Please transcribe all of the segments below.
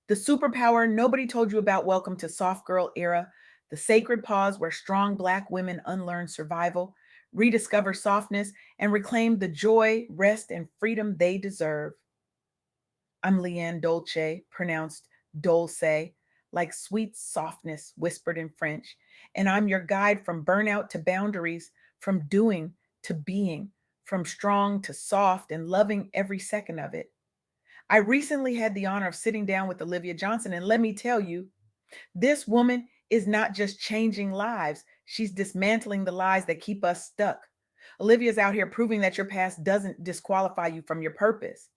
The superpower nobody told you about. Welcome to Soft Girl Era, the sacred pause where strong Black women unlearn survival, rediscover softness, and reclaim the joy, rest, and freedom they deserve. I'm LeAnne Dolce, pronounced Dolce, like sweet softness whispered in French, and I'm your guide from burnout to boundaries, from doing to being, from strong to soft, and loving every second of it. I recently had the honor of sitting down with Olivia Johnson, and let me tell you, this woman is not just changing lives, she's dismantling the lies that keep us stuck. Olivia's out here proving that your past doesn't disqualify you from your purpose.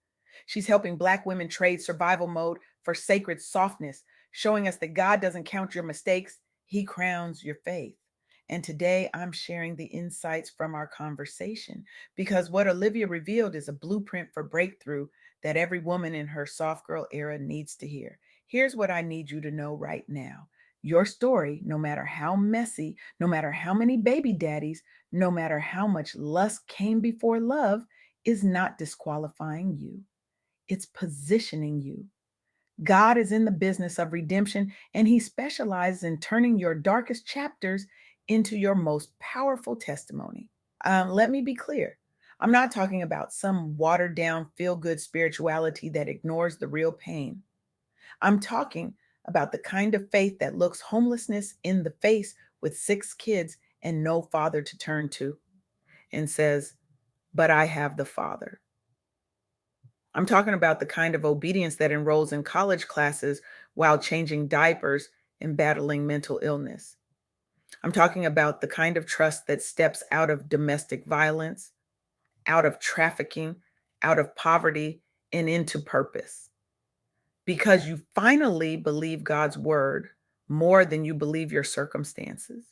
She's helping Black women trade survival mode for sacred softness, showing us that God doesn't count your mistakes, He crowns your faith. And today I'm sharing the insights from our conversation because what Olivia revealed is a blueprint for breakthrough that every woman in her soft girl era needs to hear. Here's what I need you to know right now. Your story, no matter how messy, no matter how many baby daddies, no matter how much lust came before love, is not disqualifying you. It's positioning you. God is in the business of redemption, and He specializes in turning your darkest chapters into your most powerful testimony. Let me be clear. I'm not talking about some watered down, feel good spirituality that ignores the real pain. I'm talking about the kind of faith that looks homelessness in the face with 6 kids and no father to turn to and says, "But I have the Father." I'm talking about the kind of obedience that enrolls in college classes while changing diapers and battling mental illness. I'm talking about the kind of trust that steps out of domestic violence, out of trafficking, out of poverty, and into purpose. Because you finally believe God's word more than you believe your circumstances.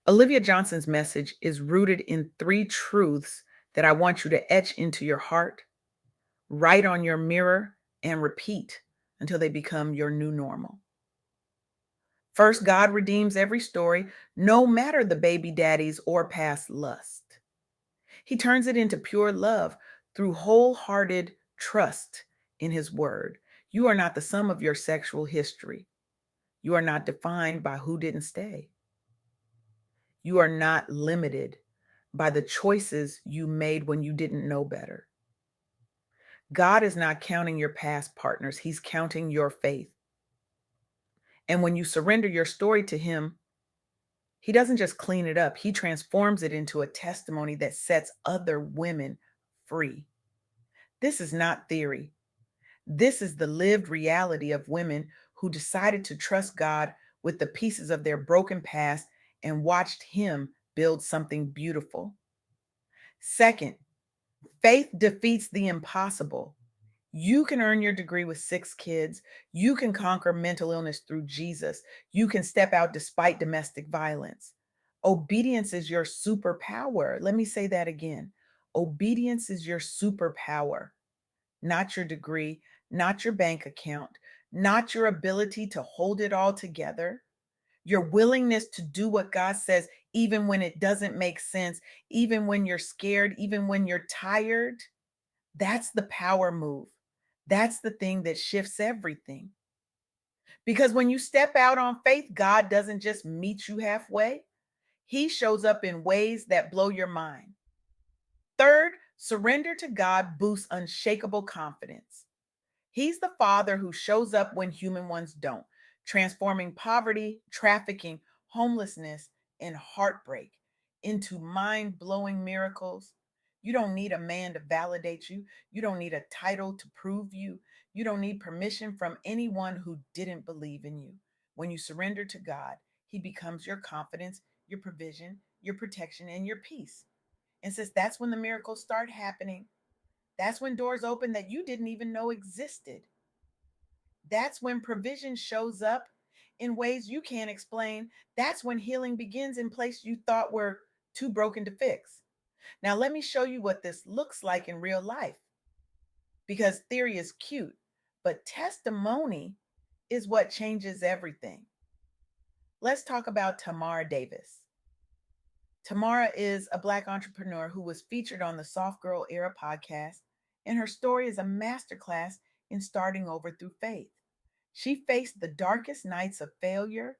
Olivia Johnson's message is rooted in 3 truths that I want you to etch into your heart, write on your mirror, and repeat until they become your new normal. First, God redeems every story, no matter the baby daddies or past lust. He turns it into pure love through wholehearted trust in His word. You are not the sum of your sexual history. You are not defined by who didn't stay. You are not limited by the choices you made when you didn't know better. God is not counting your past partners, He's counting your faith. And when you surrender your story to Him, He doesn't just clean it up, He transforms it into a testimony that sets other women free. This is not theory. This is the lived reality of women who decided to trust God with the pieces of their broken past and watched Him build something beautiful. Second, faith defeats the impossible. You can earn your degree with 6 kids. You can conquer mental illness through Jesus. You can step out despite domestic violence. Obedience is your superpower. Let me say that again. Obedience is your superpower, not your degree, not your bank account, not your ability to hold it all together. Your willingness to do what God says, even when it doesn't make sense, even when you're scared, even when you're tired. That's the power move. That's the thing that shifts everything. Because when you step out on faith, God doesn't just meet you halfway, He shows up in ways that blow your mind. Third, surrender to God boosts unshakable confidence. He's the Father who shows up when human ones don't, transforming poverty, trafficking, homelessness, and heartbreak into mind blowing miracles. You don't need a man to validate you. You don't need a title to prove you. You don't need permission from anyone who didn't believe in you. When you surrender to God, He becomes your confidence, your provision, your protection, and your peace. And since that's when the miracles start happening, that's when doors open that you didn't even know existed. That's when provision shows up in ways you can't explain. That's when healing begins in places you thought were too broken to fix. Now, let me show you what this looks like in real life because theory is cute, but testimony is what changes everything. Let's talk about Tamara Davis. Tamara is a Black entrepreneur who was featured on the Soft Girl Era podcast, and her story is a masterclass in starting over through faith. She faced the darkest nights of failure,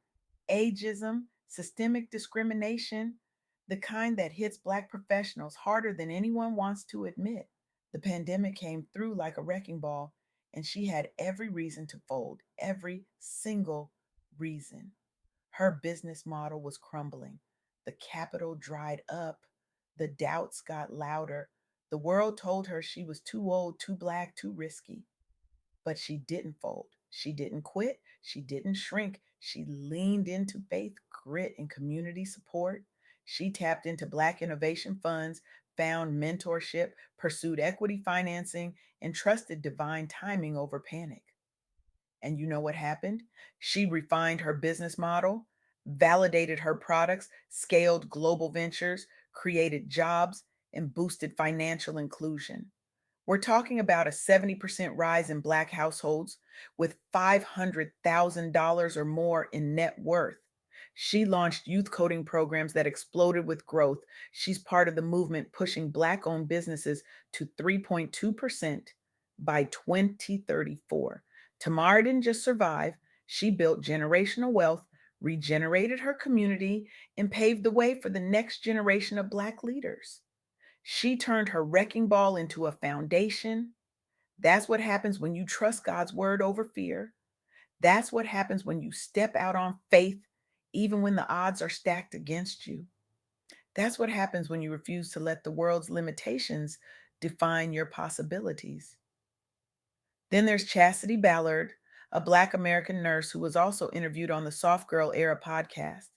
ageism, systemic discrimination, the kind that hits Black professionals harder than anyone wants to admit. The pandemic came through like a wrecking ball, and she had every reason to fold, every single reason. Her business model was crumbling. The capital dried up. The doubts got louder. The world told her she was too old, too Black, too risky. But she didn't fold. She didn't quit. She didn't shrink. She leaned into faith, grit, and community support. She tapped into Black innovation funds, found mentorship, pursued equity financing, and trusted divine timing over panic. And you know what happened? She refined her business model, validated her products, scaled global ventures, created jobs, and boosted financial inclusion. We're talking about a 70% rise in Black households with $500,000 or more in net worth. She launched youth coding programs that exploded with growth. She's part of the movement pushing Black owned businesses to 3.2% by 2034. Tamara didn't just survive, she built generational wealth, regenerated her community, and paved the way for the next generation of Black leaders. She turned her wrecking ball into a foundation. That's what happens when you trust God's word over fear. That's what happens when you step out on faith, even when the odds are stacked against you. That's what happens when you refuse to let the world's limitations define your possibilities. Then there's Chastity Ballard, a Black American nurse who was also interviewed on the Soft Girl Era podcast.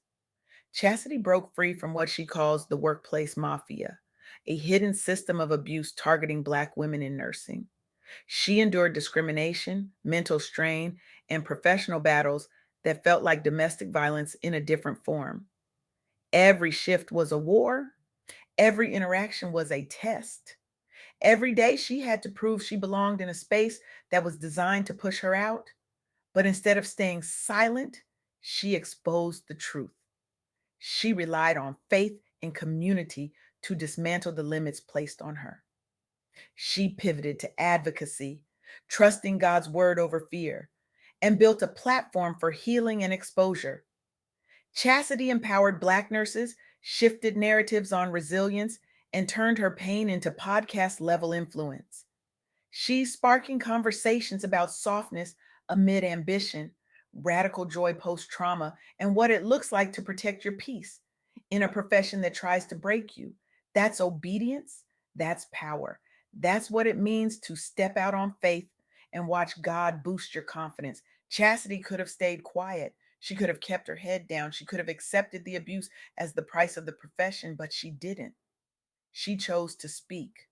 Chastity broke free from what she calls the workplace mafia, a hidden system of abuse targeting Black women in nursing. She endured discrimination, mental strain, and professional battles that felt like domestic violence in a different form. Every shift was a war, every interaction was a test. Every day she had to prove she belonged in a space that was designed to push her out. But instead of staying silent, she exposed the truth. She relied on faith and community to dismantle the limits placed on her. She pivoted to advocacy, trusting God's word over fear, and built a platform for healing and exposure. Chastity empowered Black nurses, shifted narratives on resilience, and turned her pain into podcast level influence. She's sparking conversations about softness amid ambition, radical joy post trauma, and what it looks like to protect your peace in a profession that tries to break you. That's obedience, that's power. That's what it means to step out on faith and watch God boost your confidence. Chastity could have stayed quiet. She could have kept her head down. She could have accepted the abuse as the price of the profession, but she didn't. She chose to speak.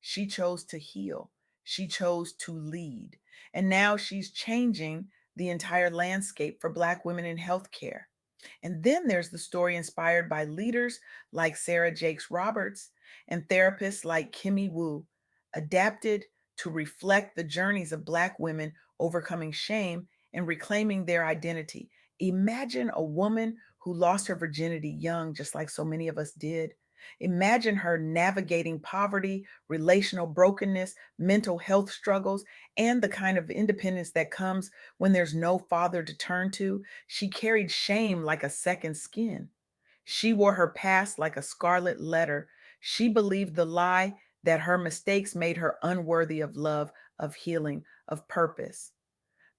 She chose to heal. She chose to lead. And now she's changing the entire landscape for Black women in healthcare. And then there's the story inspired by leaders like Sarah Jakes Roberts and therapists like Kimmy Woo, adapted to reflect the journeys of Black women overcoming shame and reclaiming their identity. Imagine a woman who lost her virginity young, just like so many of us did. Imagine her navigating poverty, relational brokenness, mental health struggles, and the kind of independence that comes when there's no father to turn to. She carried shame like a second skin. She wore her past like a scarlet letter. She believed the lie that her mistakes made her unworthy of love, of healing, of purpose.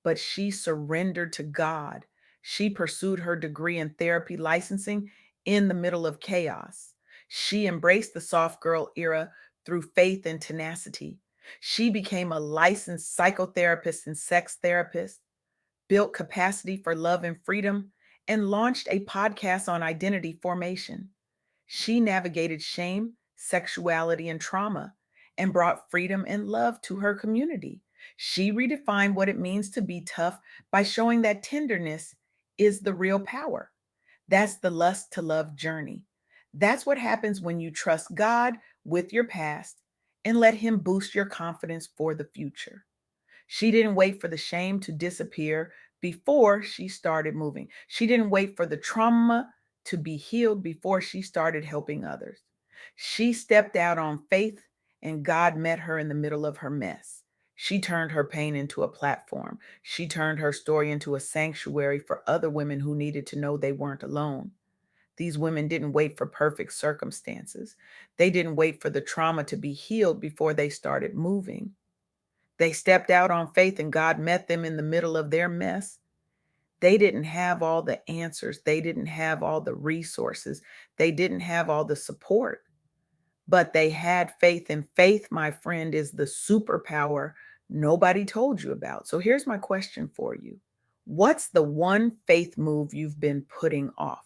But she surrendered to God. She pursued her degree in therapy licensing in the middle of chaos. She embraced the soft girl era through faith and tenacity. She became a licensed psychotherapist and sex therapist, built capacity for love and freedom, and launched a podcast on identity formation. She navigated shame, sexuality, and trauma and brought freedom and love to her community. She redefined what it means to be tough by showing that tenderness is the real power. That's the lust to love journey. That's what happens when you trust God with your past and let Him boost your confidence for the future. She didn't wait for the shame to disappear before she started moving. She didn't wait for the trauma to be healed before she started helping others. She stepped out on faith and God met her in the middle of her mess. She turned her pain into a platform. She turned her story into a sanctuary for other women who needed to know they weren't alone. These women didn't wait for perfect circumstances. They didn't wait for the trauma to be healed before they started moving. They stepped out on faith and God met them in the middle of their mess. They didn't have all the answers. They didn't have all the resources. They didn't have all the support, but they had faith. And faith, my friend, is the superpower nobody told you about. So here's my question for you. What's the one faith move you've been putting off?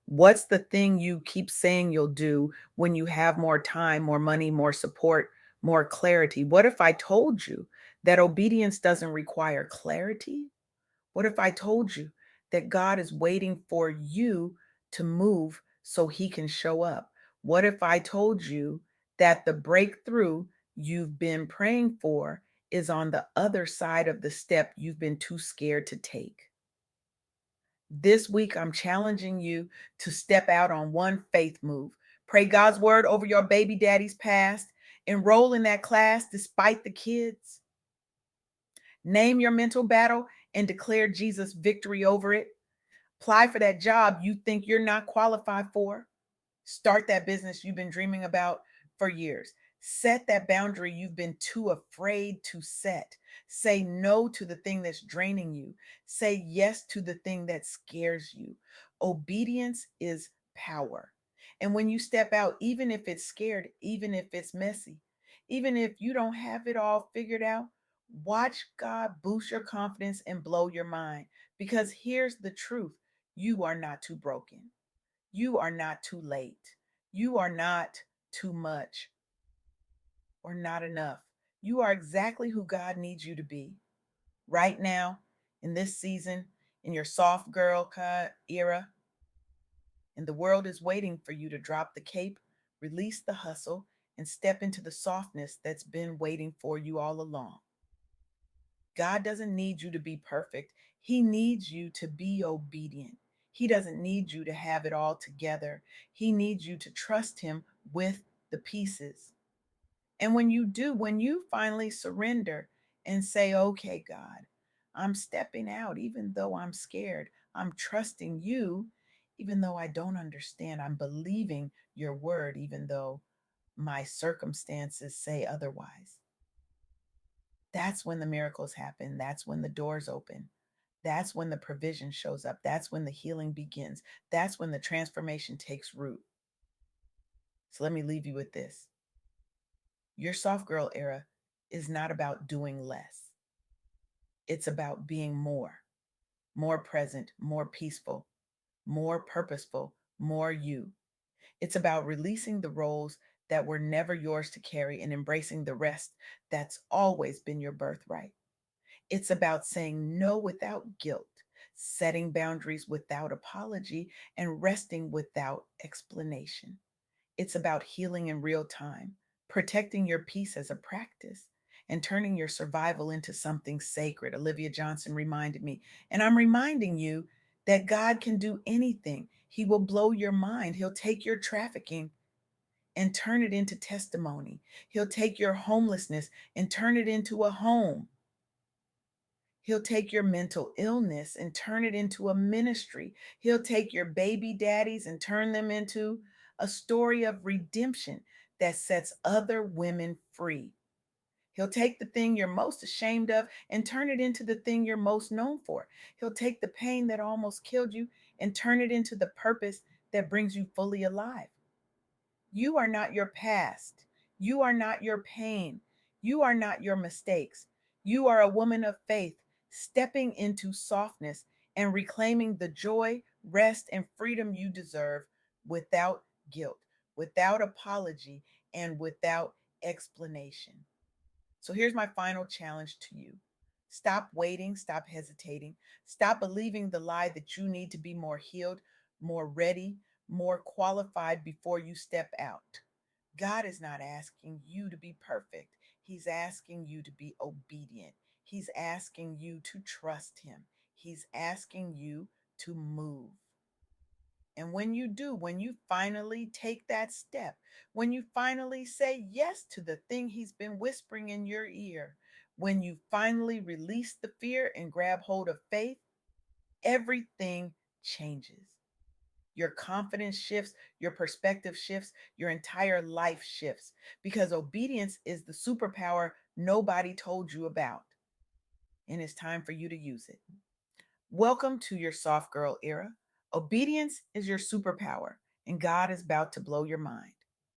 What's the thing you keep saying you'll do when you have more time, more money, more support, more clarity? What if I told you that obedience doesn't require clarity? What if I told you that God is waiting for you to move so he can show up? What if I told you that the breakthrough you've been praying for is on the other side of the step you've been too scared to take? This week, I'm challenging you to step out on one faith move. Pray God's word over your baby daddy's past. Enroll in that class despite the kids. Name your mental battle and declare Jesus' victory over it. Apply for that job you think you're not qualified for. Start that business you've been dreaming about for years. Set that boundary you've been too afraid to set. Say no to the thing that's draining you. Say yes to the thing that scares you. Obedience is power. And when you step out, even if it's scared, even if it's messy, even if you don't have it all figured out, watch God boost your confidence and blow your mind. Because here's the truth: you are not too broken. You are not too late. You are not too much or not enough. You are exactly who God needs you to be right now in this season, in your soft girl era. And the world is waiting for you to drop the cape, release the hustle, and step into the softness that's been waiting for you all along. God doesn't need you to be perfect. He needs you to be obedient. He doesn't need you to have it all together. He needs you to trust Him with the pieces. And when you do, when you finally surrender and say, okay, God, I'm stepping out, even though I'm scared, I'm trusting you, even though I don't understand, I'm believing your word, even though my circumstances say otherwise. That's when the miracles happen. That's when the doors open. That's when the provision shows up. That's when the healing begins. That's when the transformation takes root. So let me leave you with this. Your soft girl era is not about doing less. It's about being more, more present, more peaceful, more purposeful, more you. It's about releasing the roles that were never yours to carry and embracing the rest that's always been your birthright. It's about saying no without guilt, setting boundaries without apology, and resting without explanation. It's about healing in real time, protecting your peace as a practice, and turning your survival into something sacred. Olivia Johnson reminded me, and I'm reminding you that God can do anything. He will blow your mind. He'll take your trafficking and turn it into testimony. He'll take your homelessness and turn it into a home. He'll take your mental illness and turn it into a ministry. He'll take your baby daddies and turn them into a story of redemption that sets other women free. He'll take the thing you're most ashamed of and turn it into the thing you're most known for. He'll take the pain that almost killed you and turn it into the purpose that brings you fully alive. You are not your past. You are not your pain. You are not your mistakes. You are a woman of faith, stepping into softness and reclaiming the joy, rest, and freedom you deserve without guilt, without apology, and without explanation. So here's my final challenge to you. Stop waiting, stop hesitating, stop believing the lie that you need to be more healed, more ready, more qualified before you step out. God is not asking you to be perfect. He's asking you to be obedient. He's asking you to trust Him. He's asking you to move. And when you do, when you finally take that step, when you finally say yes to the thing He's been whispering in your ear, When you finally release the fear and grab hold of faith, everything changes. Your confidence shifts, your perspective shifts, your entire life shifts because obedience is the superpower nobody told you about. And it's time for you to use it. Welcome to your soft girl era. Obedience is your superpower, and God is about to blow your mind.